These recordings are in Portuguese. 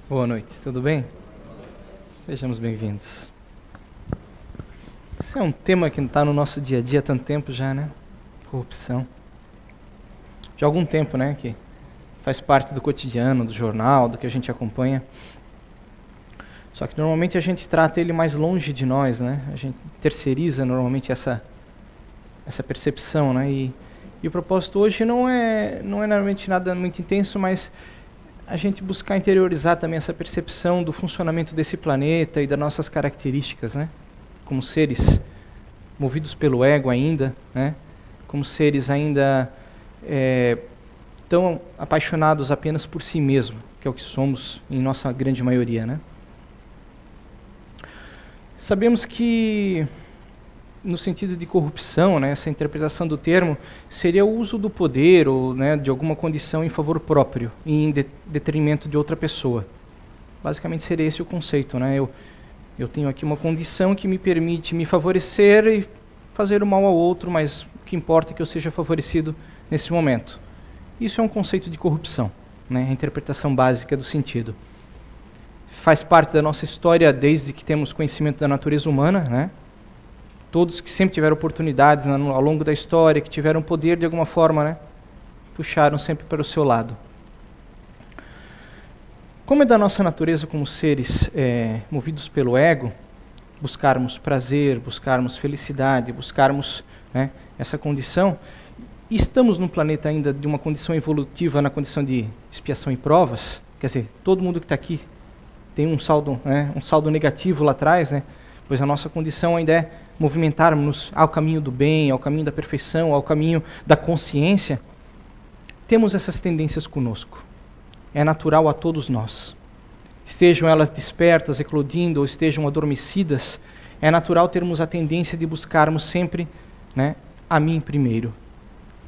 Boa noite, tudo bem? Sejamos bem-vindos. Esse é um tema que não está no nosso dia a dia há tanto tempo já, né? Corrupção. De algum tempo, né? Que faz parte do cotidiano, do jornal, do que a gente acompanha. Só que normalmente a gente trata ele mais longe de nós, né? A gente terceiriza normalmente essa percepção, né? E o propósito hoje não é normalmente nada muito intenso, mas a gente buscar interiorizar também essa percepção do funcionamento desse planeta e das nossas características, né? Como seres movidos pelo ego ainda, né? Como seres ainda tão apaixonados apenas por si mesmo, que é o que somos em nossa grande maioria, né? Sabemos que, no sentido de corrupção, né, essa interpretação do termo seria o uso do poder ou, né, de alguma condição em favor próprio, em detrimento de outra pessoa. Basicamente seria esse o conceito, né? Eu tenho aqui uma condição que me permite me favorecer e fazer o mal ao outro, mas o que importa é que eu seja favorecido nesse momento. Isso é um conceito de corrupção, né? A interpretação básica do sentido. Faz parte da nossa história desde que temos conhecimento da natureza humana, né? Todos que sempre tiveram oportunidades ao longo da história, que tiveram poder de alguma forma, né? Puxaram sempre para o seu lado. Como é da nossa natureza como seres movidos pelo ego, buscarmos prazer, buscarmos felicidade, buscarmos, né, essa condição, e estamos num planeta ainda de uma condição evolutiva na condição de expiação e provas, quer dizer, todo mundo que está aqui tem um saldo, né, um saldo negativo lá atrás, né, pois a nossa condição ainda é movimentarmos ao caminho do bem, ao caminho da perfeição, ao caminho da consciência. Temos essas tendências conosco. É natural a todos nós. Estejam elas despertas, eclodindo, ou estejam adormecidas, é natural termos a tendência de buscarmos sempre, né, a mim primeiro.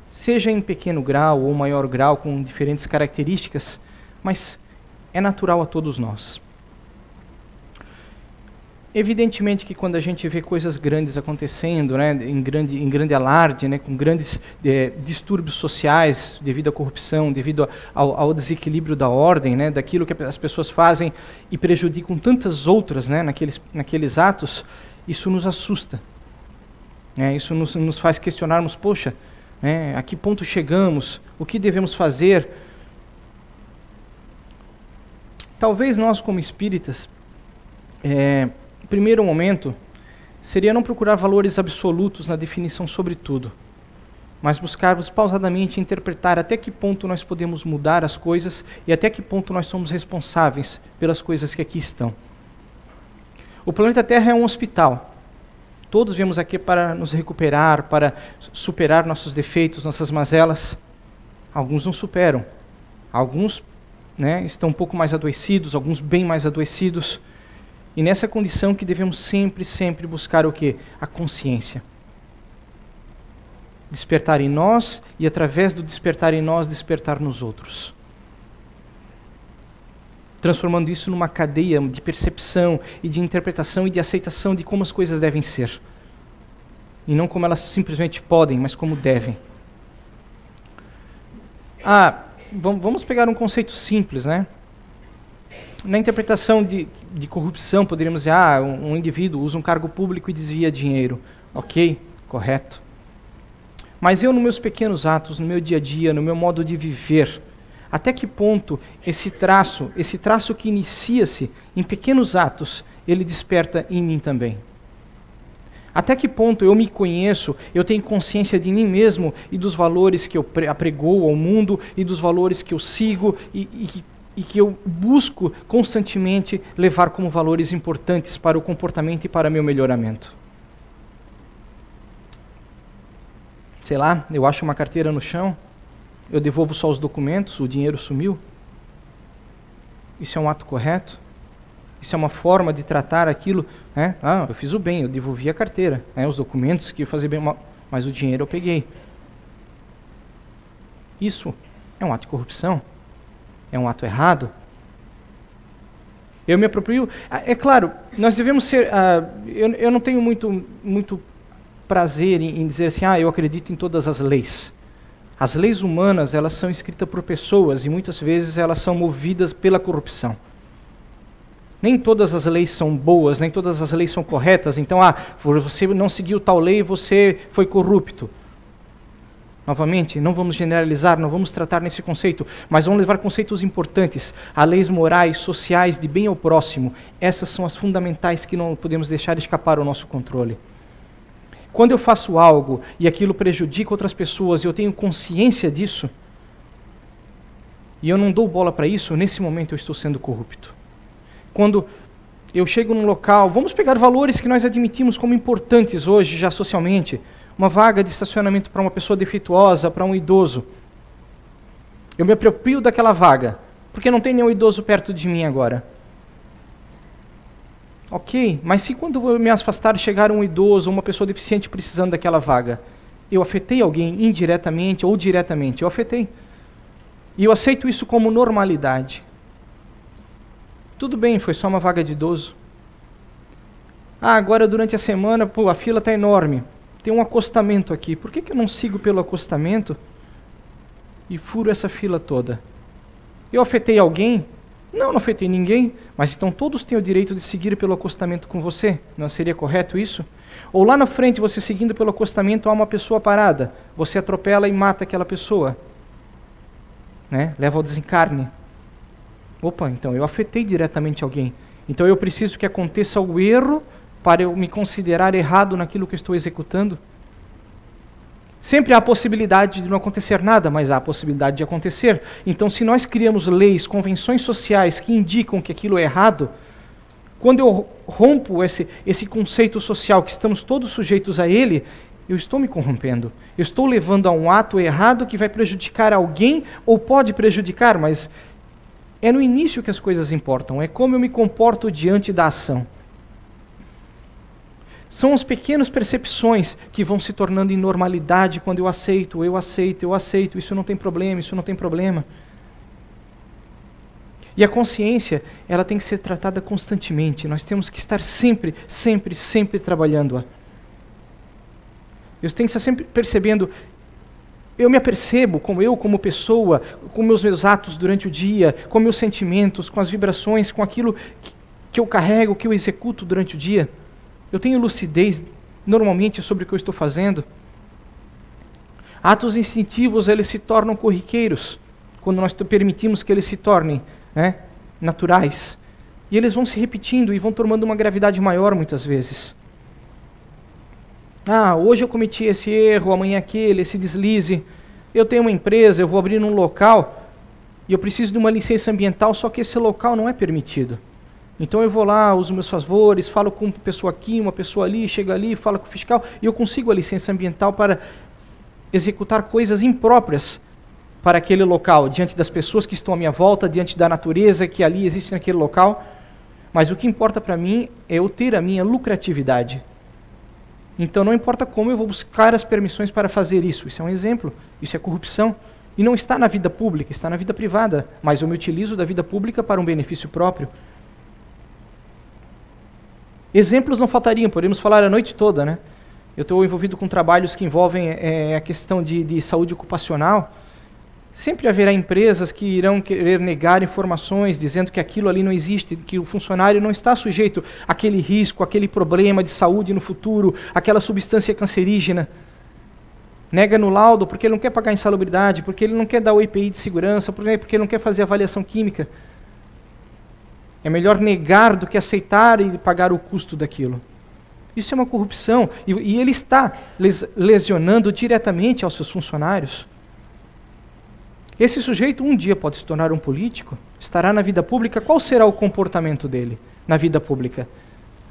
Seja em pequeno grau ou maior grau, com diferentes características, mas é natural a todos nós. Evidentemente que quando a gente vê coisas grandes acontecendo, né, em grande alarde, né, com grandes distúrbios sociais devido à corrupção, devido ao desequilíbrio da ordem, né, daquilo que as pessoas fazem e prejudicam tantas outras, né, naqueles atos, isso nos assusta. Isso nos faz questionarmos, poxa, né, a que ponto chegamos, o que devemos fazer? Talvez nós como espíritas, primeiro momento, seria não procurar valores absolutos na definição sobre tudo, mas buscarmos pausadamente interpretar até que ponto nós podemos mudar as coisas e até que ponto nós somos responsáveis pelas coisas que aqui estão. O planeta Terra é um hospital. Todos viemos aqui para nos recuperar, para superar nossos defeitos, nossas mazelas. Alguns não superam. Alguns, né, estão um pouco mais adoecidos, alguns bem mais adoecidos. E nessa condição que devemos sempre buscar o quê? A consciência. Despertar em nós e, através do despertar em nós, despertar nos outros. Transformando isso numa cadeia de percepção e de interpretação e de aceitação de como as coisas devem ser. E não como elas simplesmente podem, mas como devem. Vamos pegar um conceito simples, né? Na interpretação de corrupção, poderíamos dizer, um indivíduo usa um cargo público e desvia dinheiro. Ok, correto. Mas eu, nos meus pequenos atos, no meu dia a dia, no meu modo de viver, até que ponto esse traço que inicia-se em pequenos atos, ele desperta em mim também? Até que ponto eu me conheço, eu tenho consciência de mim mesmo e dos valores que eu apregoo ao mundo e dos valores que eu sigo e que eu busco constantemente levar como valores importantes para o comportamento e para meu melhoramento. Sei lá, eu acho uma carteira no chão, eu devolvo só os documentos, o dinheiro sumiu. Isso é um ato correto? Isso é uma forma de tratar aquilo, né? Eu fiz o bem, eu devolvi a carteira, né? Os documentos que eu fazia bem, mas o dinheiro eu peguei. Isso é um ato de corrupção? É um ato errado? Eu me aproprio. É claro, nós devemos ser. Eu não tenho muito prazer em dizer assim, eu acredito em todas as leis. As leis humanas, elas são escritas por pessoas e muitas vezes elas são movidas pela corrupção. Nem todas as leis são boas, nem todas as leis são corretas. Então, você não seguiu tal lei, você foi corrupto. Novamente, não vamos generalizar, não vamos tratar nesse conceito, mas vamos levar conceitos importantes. Há leis morais, sociais, de bem ao próximo. Essas são as fundamentais que não podemos deixar escapar ao nosso controle. Quando eu faço algo e aquilo prejudica outras pessoas e eu tenho consciência disso, e eu não dou bola para isso, nesse momento eu estou sendo corrupto. Quando eu chego num local, vamos pegar valores que nós admitimos como importantes hoje, já socialmente, uma vaga de estacionamento para uma pessoa defeituosa, para um idoso. Eu me aproprio daquela vaga, porque não tem nenhum idoso perto de mim agora. Ok, mas se quando eu me afastar chegar um idoso ou uma pessoa deficiente precisando daquela vaga, eu afetei alguém indiretamente ou diretamente, eu afetei. E eu aceito isso como normalidade. Tudo bem, foi só uma vaga de idoso. Agora durante a semana, a fila está enorme. Tem um acostamento aqui. Por que eu não sigo pelo acostamento e furo essa fila toda? Eu afetei alguém? Não, não afetei ninguém. Mas então todos têm o direito de seguir pelo acostamento com você? Não seria correto isso? Ou lá na frente, você seguindo pelo acostamento, há uma pessoa parada. Você atropela e mata aquela pessoa. Né? Leva ao desencarne. Opa, então eu afetei diretamente alguém. Então eu preciso que aconteça o erro para eu me considerar errado naquilo que eu estou executando? Sempre há a possibilidade de não acontecer nada, mas há a possibilidade de acontecer. Então, se nós criamos leis, convenções sociais que indicam que aquilo é errado, quando eu rompo esse conceito social que estamos todos sujeitos a ele, eu estou me corrompendo. Eu estou levando a um ato errado que vai prejudicar alguém ou pode prejudicar, mas é no início que as coisas importam, é como eu me comporto diante da ação. São as pequenas percepções que vão se tornando em normalidade quando eu aceito, isso não tem problema, isso não tem problema. E a consciência, ela tem que ser tratada constantemente, nós temos que estar sempre trabalhando-a. Eu tenho que estar sempre percebendo, eu me apercebo como pessoa, com meus atos durante o dia, com meus sentimentos, com as vibrações, com aquilo que eu carrego, que eu executo durante o dia. Eu tenho lucidez normalmente sobre o que eu estou fazendo. Atos instintivos, eles se tornam corriqueiros, quando nós permitimos que eles se tornem naturais. E eles vão se repetindo e vão tomando uma gravidade maior muitas vezes. Hoje eu cometi esse erro, amanhã aquele, esse deslize. Eu tenho uma empresa, eu vou abrir um local e eu preciso de uma licença ambiental, só que esse local não é permitido. Então eu vou lá, uso meus favores, falo com uma pessoa aqui, uma pessoa ali, chego ali, falo com o fiscal e eu consigo a licença ambiental para executar coisas impróprias para aquele local, diante das pessoas que estão à minha volta, diante da natureza que ali existe naquele local. Mas o que importa para mim é eu ter a minha lucratividade. Então não importa como eu vou buscar as permissões para fazer isso. Isso é um exemplo, isso é corrupção. E não está na vida pública, está na vida privada. Mas eu me utilizo da vida pública para um benefício próprio. Exemplos não faltariam, podemos falar a noite toda, né? Eu estou envolvido com trabalhos que envolvem a questão de saúde ocupacional. Sempre haverá empresas que irão querer negar informações, dizendo que aquilo ali não existe, que o funcionário não está sujeito àquele risco, àquele problema de saúde no futuro, àquela substância cancerígena. Nega no laudo porque ele não quer pagar insalubridade, porque ele não quer dar o EPI de segurança, porque ele não quer fazer avaliação química. É melhor negar do que aceitar e pagar o custo daquilo. Isso é uma corrupção. E ele está lesionando diretamente aos seus funcionários. Esse sujeito um dia pode se tornar um político, estará na vida pública. Qual será o comportamento dele na vida pública?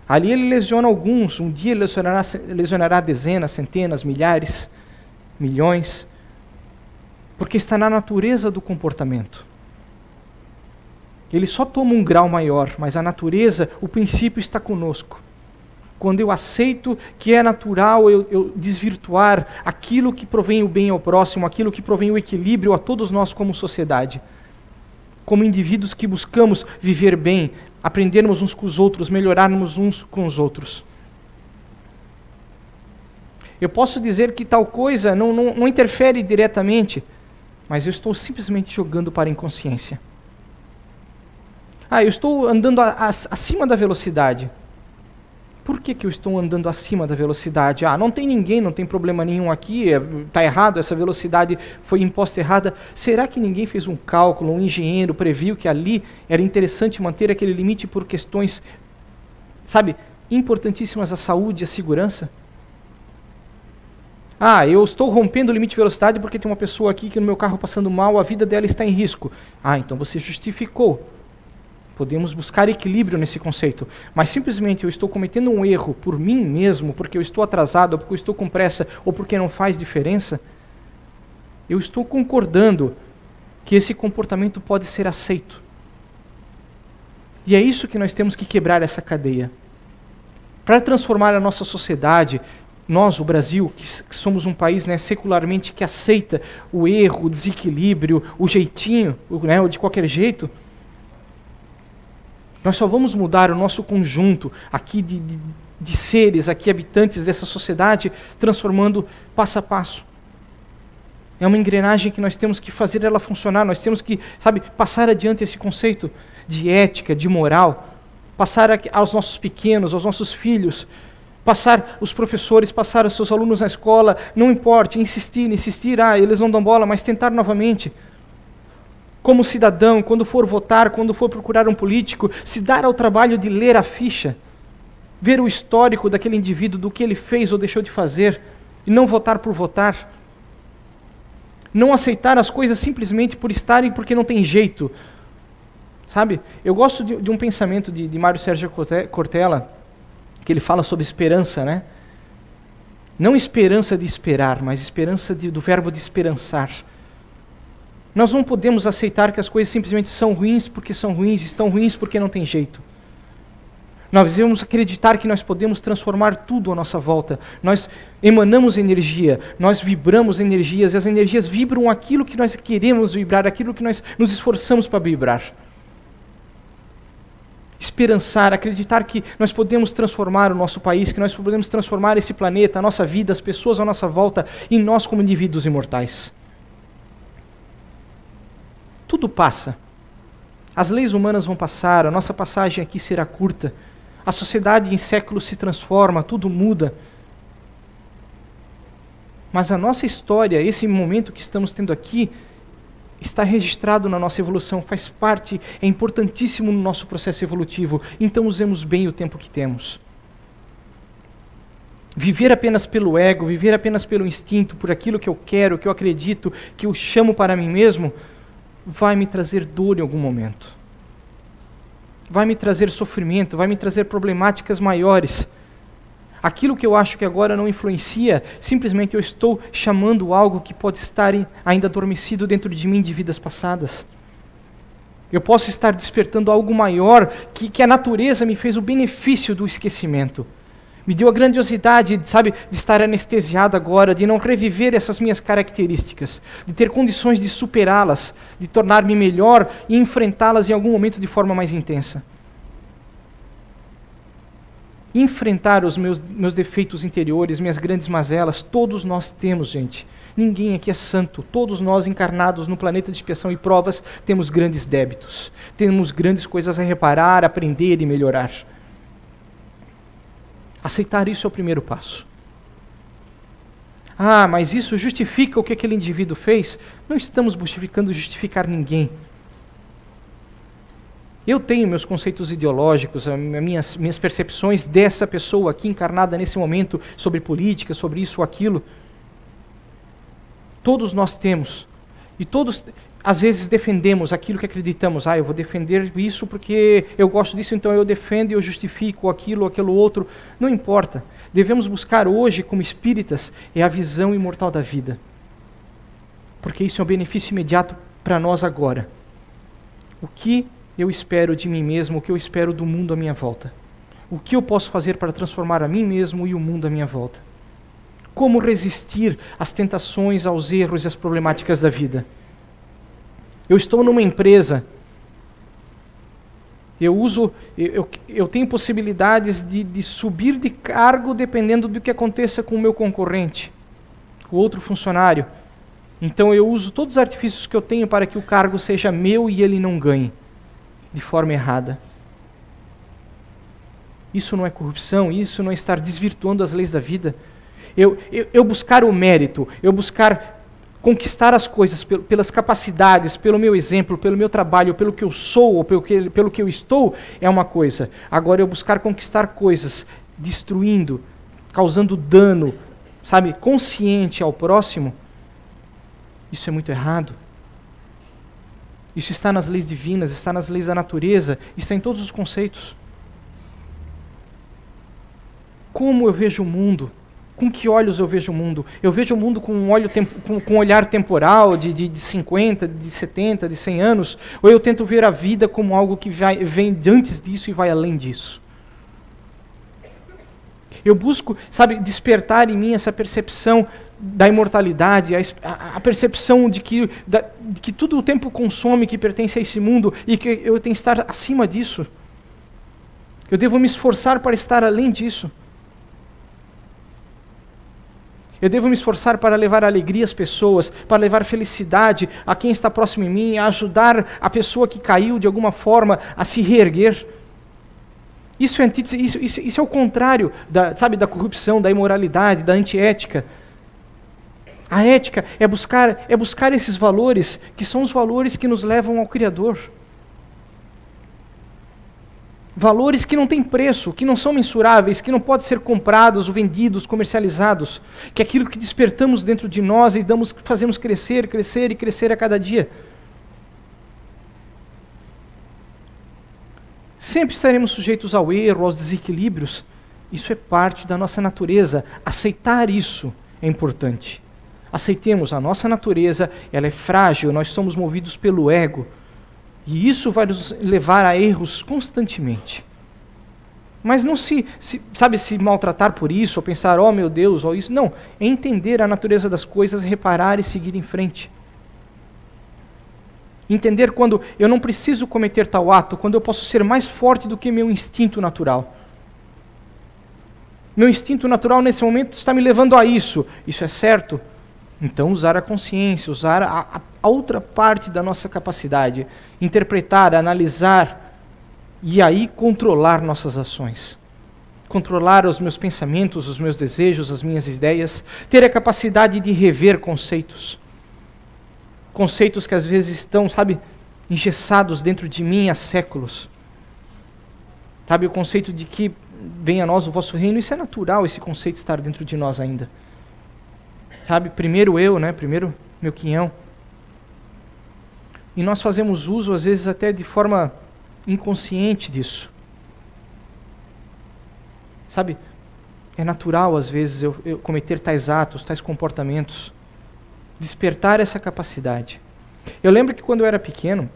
Ali ele lesiona alguns, um dia ele lesionará dezenas, centenas, milhares, milhões, porque está na natureza do comportamento. Ele só toma um grau maior, mas a natureza, o princípio está conosco. Quando eu aceito que é natural eu desvirtuar aquilo que provém o bem ao próximo, aquilo que provém o equilíbrio a todos nós como sociedade, como indivíduos que buscamos viver bem, aprendermos uns com os outros, melhorarmos uns com os outros. Eu posso dizer que tal coisa não interfere diretamente, mas eu estou simplesmente jogando para a inconsciência. eu estou andando acima da velocidade. Por que eu estou andando acima da velocidade? Não tem ninguém, não tem problema nenhum aqui, está errado, essa velocidade foi imposta errada. Será que ninguém fez um cálculo, um engenheiro previu que ali era interessante manter aquele limite por questões, importantíssimas à saúde e à segurança? Eu estou rompendo o limite de velocidade porque tem uma pessoa aqui que no meu carro passando mal, a vida dela está em risco. Então você justificou. Podemos buscar equilíbrio nesse conceito, mas simplesmente eu estou cometendo um erro por mim mesmo, porque eu estou atrasado, ou porque eu estou com pressa, ou porque não faz diferença, eu estou concordando que esse comportamento pode ser aceito. E é isso que nós temos que quebrar essa cadeia. Para transformar a nossa sociedade, nós, o Brasil, que somos um país secularmente que aceita o erro, o desequilíbrio, o jeitinho, ou de qualquer jeito, nós só vamos mudar o nosso conjunto aqui de seres, aqui habitantes dessa sociedade, transformando passo a passo. É uma engrenagem que nós temos que fazer ela funcionar, nós temos que, passar adiante esse conceito de ética, de moral, passar aos nossos pequenos, aos nossos filhos, passar os professores, passar os seus alunos na escola, não importa, insistir, eles não dão bola, mas tentar novamente. Como cidadão, quando for votar, quando for procurar um político, se dar ao trabalho de ler a ficha, ver o histórico daquele indivíduo, do que ele fez ou deixou de fazer, e não votar por votar. Não aceitar as coisas simplesmente por estarem porque não tem jeito. Eu gosto de um pensamento de Mário Sérgio Cortella, que ele fala sobre esperança, Não esperança de esperar, mas esperança do verbo de esperançar. Nós não podemos aceitar que as coisas simplesmente são ruins porque são ruins, estão ruins porque não tem jeito. Nós devemos acreditar que nós podemos transformar tudo à nossa volta. Nós emanamos energia, nós vibramos energias, e as energias vibram aquilo que nós queremos vibrar, aquilo que nós nos esforçamos para vibrar. Esperançar, acreditar que nós podemos transformar o nosso país, que nós podemos transformar esse planeta, a nossa vida, as pessoas à nossa volta, e nós como indivíduos imortais. Tudo passa. As leis humanas vão passar, a nossa passagem aqui será curta. A sociedade em séculos se transforma, tudo muda. Mas a nossa história, esse momento que estamos tendo aqui, está registrado na nossa evolução, faz parte, é importantíssimo no nosso processo evolutivo. Então usemos bem o tempo que temos. Viver apenas pelo ego, viver apenas pelo instinto, por aquilo que eu quero, que eu acredito, que eu chamo para mim mesmo, vai me trazer dor em algum momento. Vai me trazer sofrimento, vai me trazer problemáticas maiores. Aquilo que eu acho que agora não influencia, simplesmente eu estou chamando algo que pode estar ainda adormecido dentro de mim de vidas passadas. Eu posso estar despertando algo maior que a natureza me fez o benefício do esquecimento. Me deu a grandiosidade, de estar anestesiado agora, de não reviver essas minhas características, de ter condições de superá-las, de tornar-me melhor e enfrentá-las em algum momento de forma mais intensa. Enfrentar os meus defeitos interiores, minhas grandes mazelas, todos nós temos, gente. Ninguém aqui é santo. Todos nós encarnados no planeta de expiação e provas temos grandes débitos. Temos grandes coisas a reparar, aprender e melhorar. Aceitar isso é o primeiro passo. Mas isso justifica o que aquele indivíduo fez? Não estamos buscando justificar ninguém. Eu tenho meus conceitos ideológicos, minhas percepções dessa pessoa aqui encarnada nesse momento sobre política, sobre isso ou aquilo. Todos nós temos. E todos, às vezes, defendemos aquilo que acreditamos. Eu vou defender isso porque eu gosto disso, então eu defendo e eu justifico aquilo outro. Não importa. Devemos buscar hoje, como espíritas, a visão imortal da vida. Porque isso é um benefício imediato para nós agora. O que eu espero de mim mesmo, o que eu espero do mundo à minha volta? O que eu posso fazer para transformar a mim mesmo e o mundo à minha volta? Como resistir às tentações, aos erros e às problemáticas da vida? Eu estou numa empresa, eu tenho possibilidades de subir de cargo dependendo do que aconteça com o meu concorrente, com o outro funcionário. Então eu uso todos os artifícios que eu tenho para que o cargo seja meu e ele não ganhe. de forma errada. Isso não é corrupção, isso não é estar desvirtuando as leis da vida. Eu buscar o mérito, eu buscar conquistar as coisas pelas capacidades, pelo meu exemplo, pelo meu trabalho, pelo que eu sou ou pelo que eu estou, é uma coisa. Agora eu buscar conquistar coisas destruindo, causando dano, sabe, consciente ao próximo, isso é muito errado. Isso está nas leis divinas, está nas leis da natureza, está em todos os conceitos. Como eu vejo o mundo? Com que olhos eu vejo o mundo? Eu vejo o mundo com um olhar temporal de 50, de 70, de 100 anos? Ou eu tento ver a vida como algo que vem antes disso e vai além disso? Eu busco, sabe, despertar em mim essa percepção da imortalidade, a percepção de que tudo o tempo consome, que pertence a esse mundo, e que eu tenho que estar acima disso. Eu devo me esforçar para estar além disso. Eu devo me esforçar para levar alegria às pessoas, para levar felicidade a quem está próximo em mim, a ajudar a pessoa que caiu de alguma forma a se reerguer. Isso é o contrário da corrupção, da imoralidade, da antiética. A ética é buscar esses valores que são os valores que nos levam ao Criador. Valores que não têm preço, que não são mensuráveis, que não podem ser comprados ou vendidos, comercializados. Que é aquilo que despertamos dentro de nós e fazemos crescer, crescer e crescer a cada dia. Sempre estaremos sujeitos ao erro, aos desequilíbrios. Isso é parte da nossa natureza. Aceitar isso é importante. Aceitemos a nossa natureza, ela é frágil, nós somos movidos pelo ego. E isso vai nos levar a erros constantemente. Mas não se maltratar por isso, ou pensar, oh meu Deus, ou isso. Não, é entender a natureza das coisas, reparar e seguir em frente. Entender quando eu não preciso cometer tal ato, quando eu posso ser mais forte do que meu instinto natural. Meu instinto natural nesse momento está me levando a isso. Isso é certo? Então usar a consciência, usar a outra parte da nossa capacidade, interpretar, analisar e aí controlar nossas ações. Controlar os meus pensamentos, os meus desejos, as minhas ideias, ter a capacidade de rever conceitos. Conceitos que às vezes estão, engessados dentro de mim há séculos. O conceito de que venha a nós o vosso reino, isso é natural, esse conceito estar dentro de nós ainda. Primeiro eu, primeiro meu quinhão. E nós fazemos uso, às vezes, até de forma inconsciente disso. É natural, às vezes, eu cometer tais atos, tais comportamentos. Despertar essa capacidade. Eu lembro que quando eu era pequeno,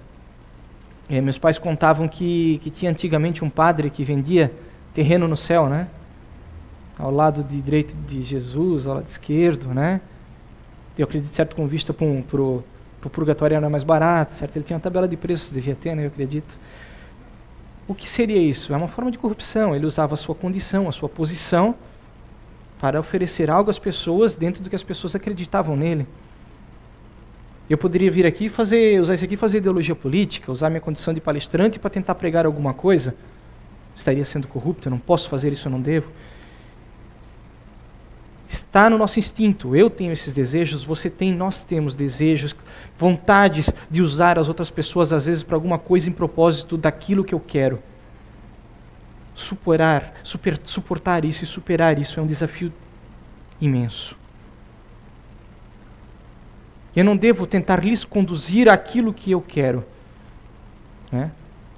meus pais contavam que tinha antigamente um padre que vendia terreno no céu, ao lado direito de Jesus, ao lado esquerdo, Eu acredito, certo, com vista para o purgatório era mais barato, certo? Ele tinha uma tabela de preços, devia ter, eu acredito. O que seria isso? É uma forma de corrupção. Ele usava a sua condição, a sua posição, para oferecer algo às pessoas dentro do que as pessoas acreditavam nele. Eu poderia vir aqui usar isso aqui e fazer ideologia política, usar minha condição de palestrante para tentar pregar alguma coisa. Estaria sendo corrupto, eu não posso fazer isso, eu não devo. Está no nosso instinto, eu tenho esses desejos, você tem, nós temos desejos, vontades de usar as outras pessoas, às vezes, para alguma coisa em propósito daquilo que eu quero. Suportar isso e superar isso é um desafio imenso. Eu não devo tentar lhes conduzir àquilo que eu quero.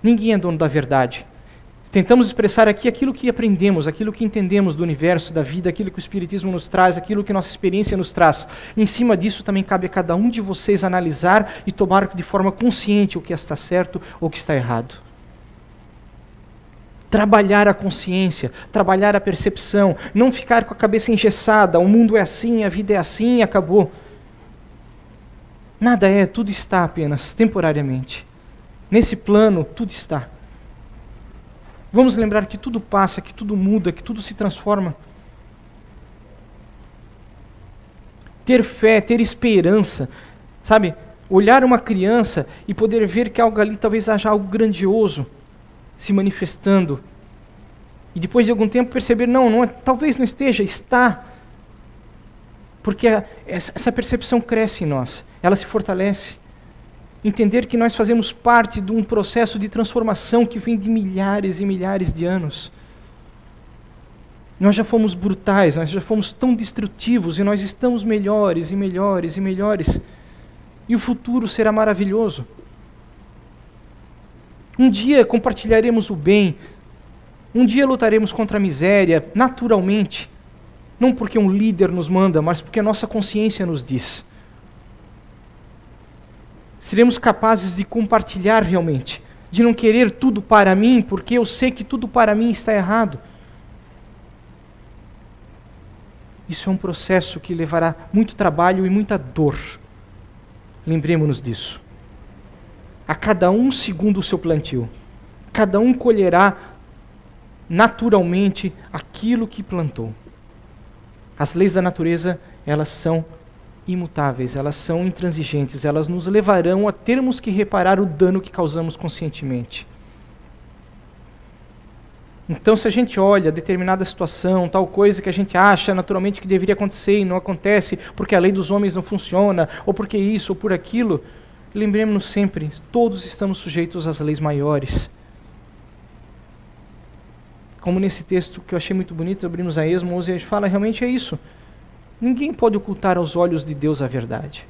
Ninguém é dono da verdade. Tentamos expressar aqui aquilo que aprendemos, aquilo que entendemos do universo, da vida, aquilo que o Espiritismo nos traz, aquilo que nossa experiência nos traz. Em cima disso também cabe a cada um de vocês analisar e tomar de forma consciente o que está certo ou o que está errado. Trabalhar a consciência, trabalhar a percepção, não ficar com a cabeça engessada, o mundo é assim, a vida é assim e acabou. Nada é, tudo está apenas temporariamente. Nesse plano, tudo está. Vamos lembrar que tudo passa, que tudo muda, que tudo se transforma. Ter fé, ter esperança, Olhar uma criança e poder ver que algo ali talvez haja algo grandioso se manifestando. E depois de algum tempo perceber, não, talvez não esteja, está. Porque essa percepção cresce em nós, ela se fortalece. Entender que nós fazemos parte de um processo de transformação que vem de milhares e milhares de anos. Nós já fomos brutais, nós já fomos tão destrutivos e nós estamos melhores e melhores e melhores. E o futuro será maravilhoso. Um dia compartilharemos o bem, um dia lutaremos contra a miséria, naturalmente. Não porque um líder nos manda, mas porque a nossa consciência nos diz. Seremos capazes de compartilhar realmente, de não querer tudo para mim, porque eu sei que tudo para mim está errado. Isso é um processo que levará muito trabalho e muita dor. Lembremos-nos disso. A cada um segundo o seu plantio. Cada um colherá naturalmente aquilo que plantou. As leis da natureza, elas são imutáveis, elas são intransigentes, elas nos levarão a termos que reparar o dano que causamos conscientemente. Então, se a gente olha determinada situação, tal coisa que a gente acha naturalmente que deveria acontecer e não acontece, porque a lei dos homens não funciona, ou porque isso, ou por aquilo, lembremos-nos sempre, todos estamos sujeitos às leis maiores. Como nesse texto que eu achei muito bonito, abrimos a Êxodo, Moisés fala, realmente é isso. Ninguém pode ocultar aos olhos de Deus a verdade.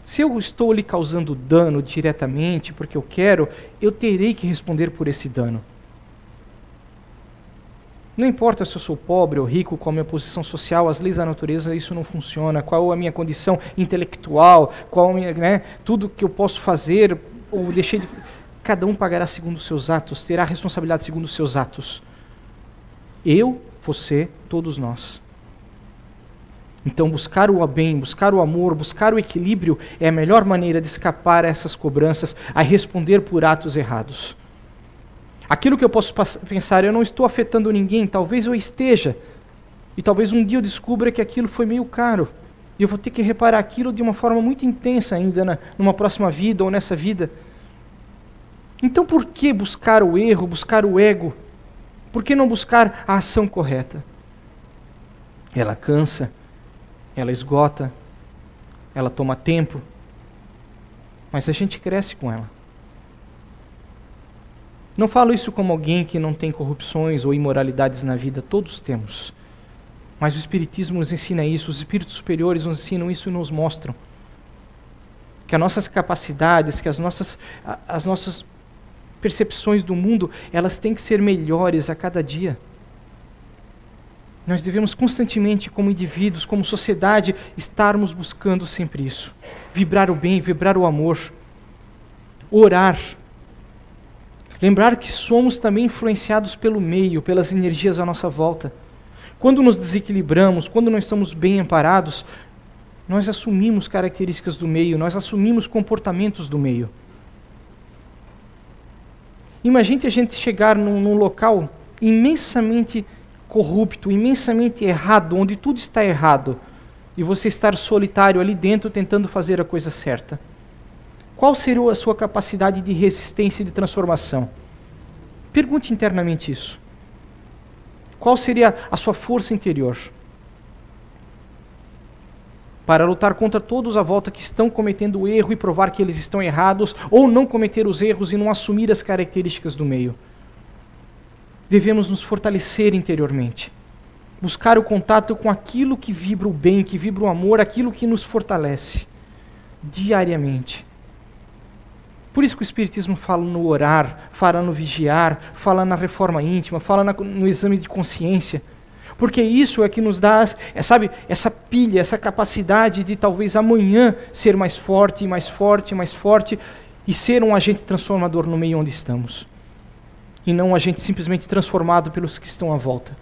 Se eu estou lhe causando dano diretamente porque eu quero, eu terei que responder por esse dano. Não importa se eu sou pobre ou rico, qual a minha posição social, as leis da natureza, isso não funciona. Qual a minha condição intelectual, qual a minha, tudo que eu posso fazer ou deixei de... Cada um pagará segundo os seus atos, terá responsabilidade segundo os seus atos. Eu, você, todos nós. Então buscar o bem, buscar o amor, buscar o equilíbrio é a melhor maneira de escapar a essas cobranças, a responder por atos errados. Aquilo que eu posso pensar, eu não estou afetando ninguém, talvez eu esteja. E talvez um dia eu descubra que aquilo foi meio caro. E eu vou ter que reparar aquilo de uma forma muito intensa ainda numa próxima vida ou nessa vida. Então por que buscar o erro, buscar o ego? Por que não buscar a ação correta? Ela cansa. Ela esgota, ela toma tempo, mas a gente cresce com ela. Não falo isso como alguém que não tem corrupções ou imoralidades na vida, todos temos. Mas o Espiritismo nos ensina isso, os espíritos superiores nos ensinam isso e nos mostram que as nossas capacidades, que as nossas percepções do mundo, elas têm que ser melhores a cada dia. Nós devemos constantemente, como indivíduos, como sociedade, estarmos buscando sempre isso. Vibrar o bem, vibrar o amor. Orar. Lembrar que somos também influenciados pelo meio, pelas energias à nossa volta. Quando nos desequilibramos, quando não estamos bem amparados, nós assumimos características do meio, nós assumimos comportamentos do meio. Imagine a gente chegar num local imensamente corrupto, imensamente errado, onde tudo está errado, e você estar solitário ali dentro tentando fazer a coisa certa. Qual seria a sua capacidade de resistência e de transformação? Pergunte internamente isso. Qual seria a sua força interior? Para lutar contra todos à volta que estão cometendo o erro e provar que eles estão errados, ou não cometer os erros e não assumir as características do meio. Devemos nos fortalecer interiormente. Buscar o contato com aquilo que vibra o bem, que vibra o amor, aquilo que nos fortalece diariamente. Por isso que o Espiritismo fala no orar, fala no vigiar, fala na reforma íntima, fala no exame de consciência. Porque isso é que nos dá, essa pilha, essa capacidade de talvez amanhã ser mais forte, mais forte, mais forte e ser um agente transformador no meio onde estamos. E não um agente simplesmente transformado pelos que estão à volta.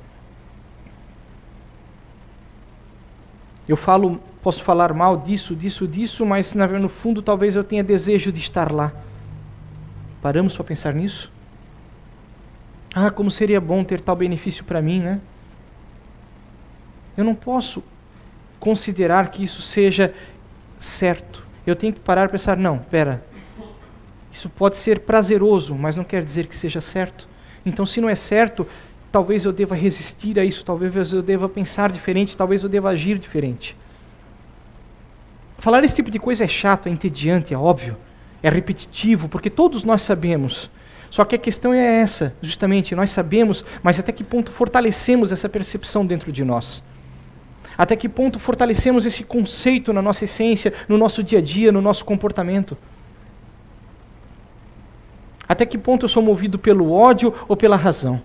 Eu posso falar mal disso, mas no fundo talvez eu tenha desejo de estar lá. Paramos para pensar nisso? Como seria bom ter tal benefício para mim, né? Eu não posso considerar que isso seja certo. Eu tenho que parar e pensar, não, pera, isso pode ser prazeroso, mas não quer dizer que seja certo. Então, se não é certo, talvez eu deva resistir a isso, talvez eu deva pensar diferente, talvez eu deva agir diferente. Falar esse tipo de coisa é chato, é entediante, é óbvio, é repetitivo, porque todos nós sabemos. Só que a questão é essa, justamente, nós sabemos, mas até que ponto fortalecemos essa percepção dentro de nós? Até que ponto fortalecemos esse conceito na nossa essência, no nosso dia a dia, no nosso comportamento? Até que ponto eu sou movido pelo ódio ou pela razão?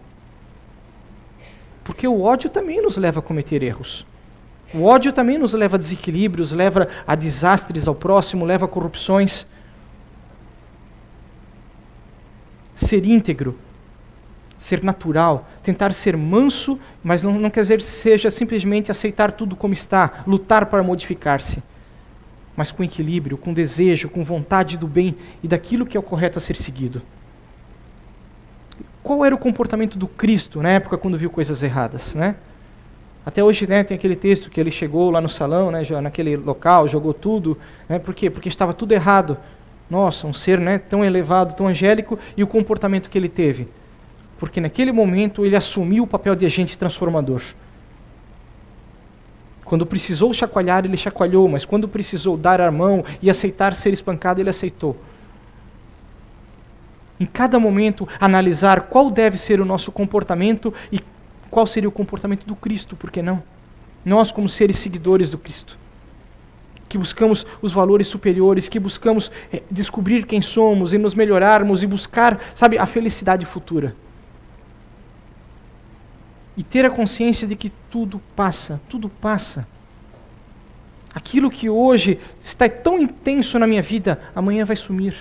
Porque o ódio também nos leva a cometer erros. O ódio também nos leva a desequilíbrios, leva a desastres ao próximo, leva a corrupções. Ser íntegro, ser natural, tentar ser manso, mas não quer dizer que seja simplesmente aceitar tudo como está, lutar para modificar-se, mas com equilíbrio, com desejo, com vontade do bem e daquilo que é o correto a ser seguido. Qual era o comportamento do Cristo na época quando viu coisas erradas, né? Até hoje, né, tem aquele texto que ele chegou lá no salão, né, naquele local, jogou tudo, né, por quê? Porque estava tudo errado. Nossa, um ser, né, tão elevado, tão angélico, e o comportamento que ele teve. Porque naquele momento ele assumiu o papel de agente transformador. Quando precisou chacoalhar, ele chacoalhou, mas quando precisou dar a mão e aceitar ser espancado, ele aceitou. Em cada momento, analisar qual deve ser o nosso comportamento e qual seria o comportamento do Cristo, por que não? Nós, como seres seguidores do Cristo, que buscamos os valores superiores, que buscamos descobrir quem somos e nos melhorarmos e buscar, sabe, a felicidade futura. E ter a consciência de que tudo passa, tudo passa. Aquilo que hoje está tão intenso na minha vida, amanhã vai sumir.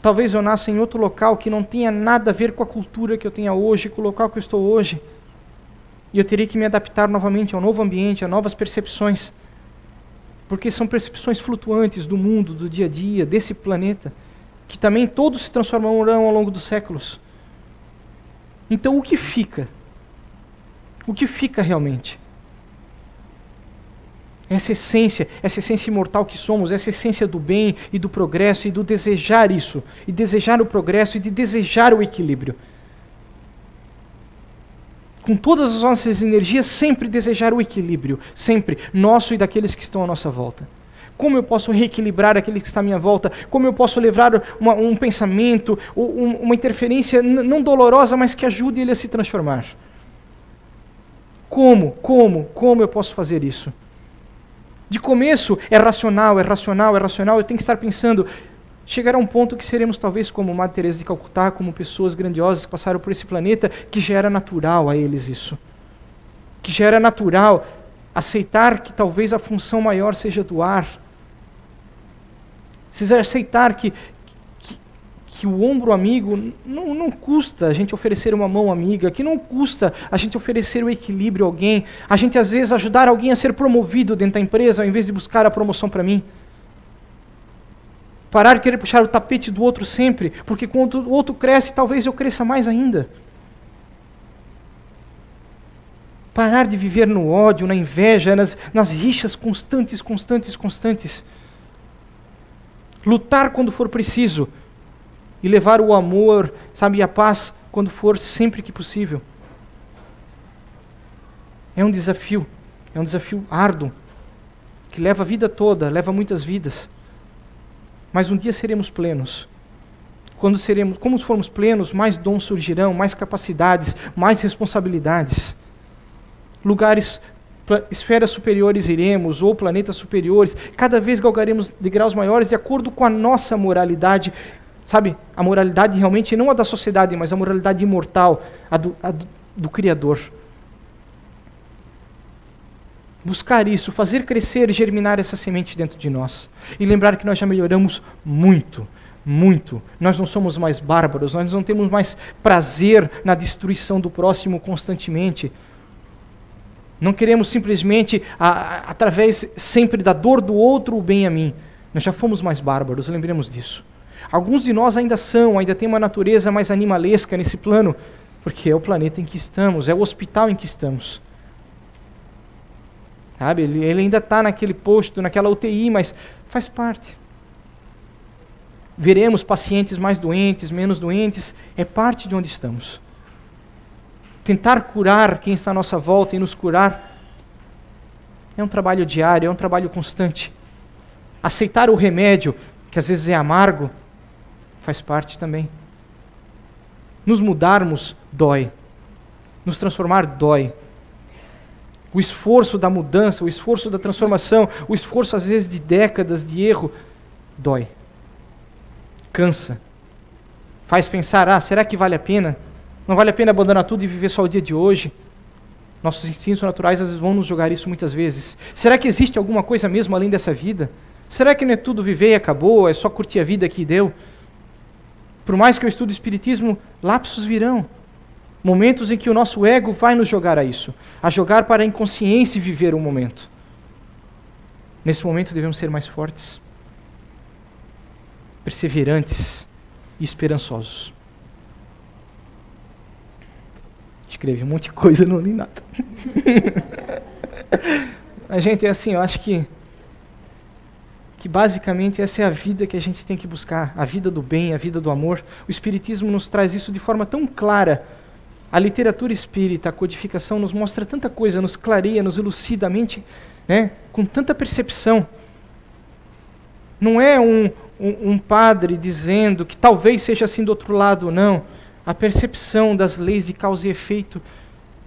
Talvez eu nasça em outro local que não tenha nada a ver com a cultura que eu tenha hoje, com o local que eu estou hoje. E eu teria que me adaptar novamente ao novo ambiente, a novas percepções. Porque são percepções flutuantes do mundo, do dia a dia, desse planeta, que também todos se transformarão ao longo dos séculos. Então o que fica? O que fica realmente? Essa essência imortal que somos, essa essência do bem e do progresso e do desejar isso, e desejar o progresso e de desejar o equilíbrio. Com todas as nossas energias, sempre desejar o equilíbrio, sempre, nosso e daqueles que estão à nossa volta. Como eu posso reequilibrar aquele que está à minha volta? Como eu posso levar um pensamento, uma interferência não dolorosa, mas que ajude ele a se transformar? Como eu posso fazer isso? De começo, é racional, eu tenho que estar pensando, chegará um ponto que seremos talvez como Madre Teresa de Calcutá, como pessoas grandiosas que passaram por esse planeta, que já era natural a eles isso. Que já era natural aceitar que talvez a função maior seja doar. Aceitar que o ombro amigo não custa a gente oferecer uma mão amiga, que não custa a gente oferecer o equilíbrio a alguém, a gente às vezes ajudar alguém a ser promovido dentro da empresa, ao invés de buscar a promoção para mim. Parar de querer puxar o tapete do outro sempre, porque quando o outro cresce, talvez eu cresça mais ainda. Parar de viver no ódio, na inveja, nas rixas constantes. Lutar quando for preciso. E levar o amor, sabe, e a paz quando for sempre que possível. É um desafio árduo, que leva a vida toda, leva muitas vidas. Mas um dia seremos plenos. Como formos plenos, mais dons surgirão, mais capacidades, mais responsabilidades. Esferas superiores iremos, ou planetas superiores, cada vez galgaremos degraus maiores de acordo com a nossa moralidade. Sabe, a moralidade realmente não a da sociedade, mas a moralidade imortal, a do Criador. Buscar isso, fazer crescer e germinar essa semente dentro de nós. E lembrar que nós já melhoramos muito. Nós não somos mais bárbaros, nós não temos mais prazer na destruição do próximo constantemente. Não queremos simplesmente, através sempre da dor do outro, o bem a mim. Nós já fomos mais bárbaros, lembremos disso. Alguns de nós ainda têm uma natureza mais animalesca nesse plano, porque é o planeta em que estamos, é o hospital em que estamos. Sabe? Ele ainda está naquele posto, naquela UTI, mas faz parte. Veremos pacientes mais doentes, menos doentes, é parte de onde estamos. Tentar curar quem está à nossa volta e nos curar é um trabalho diário, é um trabalho constante. Aceitar o remédio, que às vezes é amargo, faz parte também. Nos mudarmos dói. Nos transformar dói. O esforço da mudança, o esforço da transformação, o esforço às vezes de décadas de erro, dói. Cansa. Faz pensar, será que vale a pena? Não vale a pena abandonar tudo e viver só o dia de hoje? Nossos instintos naturais às vezes vão nos jogar isso muitas vezes. Será que existe alguma coisa mesmo além dessa vida? Será que não é tudo viver e acabou, é só curtir a vida que deu? Por mais que eu estude Espiritismo, lapsos virão. Momentos em que o nosso ego vai nos jogar a isso. A jogar para a inconsciência e viver um momento. Nesse momento devemos ser mais fortes, perseverantes e esperançosos. Escrevi um monte de coisa, não li nada. Mas, gente, é assim, eu acho que basicamente essa é a vida que a gente tem que buscar, a vida do bem, a vida do amor. O Espiritismo nos traz isso de forma tão clara. A literatura espírita, a codificação nos mostra tanta coisa, nos clareia, nos elucida a mente, né, com tanta percepção. Não é um padre dizendo que talvez seja assim do outro lado, não. A percepção das leis de causa e efeito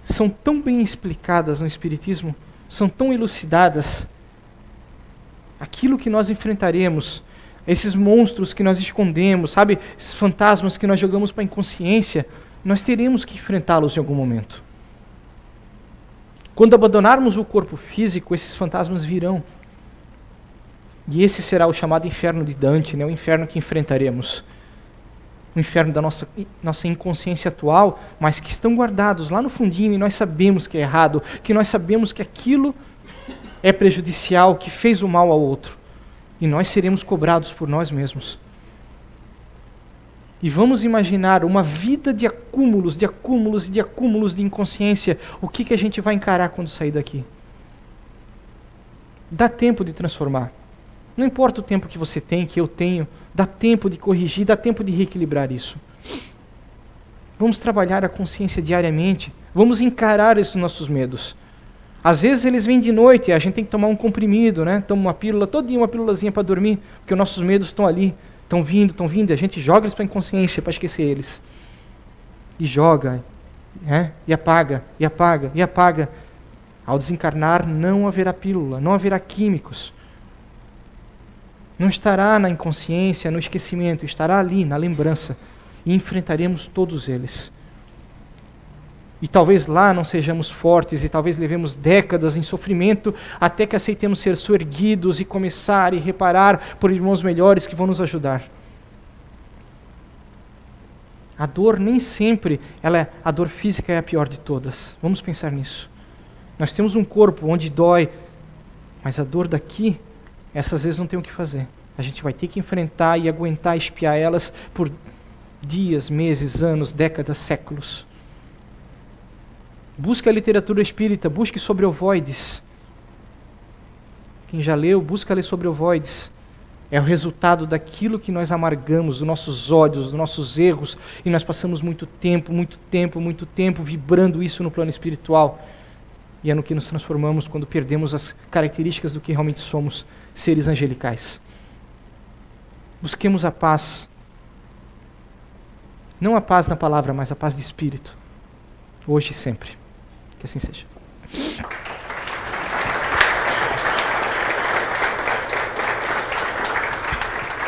são tão bem explicadas no Espiritismo, são tão elucidadas. Aquilo que nós enfrentaremos, esses monstros que nós escondemos, sabe, esses fantasmas que nós jogamos para a inconsciência, nós teremos que enfrentá-los em algum momento. Quando abandonarmos o corpo físico, esses fantasmas virão. E esse será o chamado inferno de Dante, né? O inferno que enfrentaremos. O inferno da nossa inconsciência atual, mas que estão guardados lá no fundinho e nós sabemos que é errado, que nós sabemos que aquilo é prejudicial, que fez o mal ao outro. E nós seremos cobrados por nós mesmos. E vamos imaginar uma vida de acúmulos, de acúmulos e de acúmulos de inconsciência. O que a gente vai encarar quando sair daqui? Dá tempo de transformar. Não importa o tempo que você tem, que eu tenho, dá tempo de corrigir, dá tempo de reequilibrar isso. Vamos trabalhar a consciência diariamente, vamos encarar esses nossos medos. Às vezes eles vêm de noite e a gente tem que tomar um comprimido, né? Toma uma pílula, todo dia uma pílulazinha para dormir, porque os nossos medos estão ali, estão vindo, e a gente joga eles para a inconsciência para esquecer eles. E joga, né? E apaga, e apaga, e apaga. Ao desencarnar não haverá pílula, não haverá químicos. Não estará na inconsciência, no esquecimento, estará ali, na lembrança. E enfrentaremos todos eles. E talvez lá não sejamos fortes, e talvez levemos décadas em sofrimento, até que aceitemos ser soerguidos e começar e reparar por irmãos melhores que vão nos ajudar. A dor nem sempre, a dor física é a pior de todas. Vamos pensar nisso. Nós temos um corpo onde dói, mas a dor daqui, essas vezes não tem o que fazer. A gente vai ter que enfrentar e aguentar, espiar elas por dias, meses, anos, décadas, séculos. Busque a literatura espírita, busque sobre ovoides. Quem já leu, busca ler sobre ovoides. É o resultado daquilo que nós amargamos, dos nossos ódios, dos nossos erros, e nós passamos muito tempo vibrando isso no plano espiritual. E é no que nos transformamos quando perdemos as características do que realmente somos, seres angelicais. Busquemos a paz. Não a paz na palavra, mas a paz de espírito. Hoje e sempre. Que assim seja.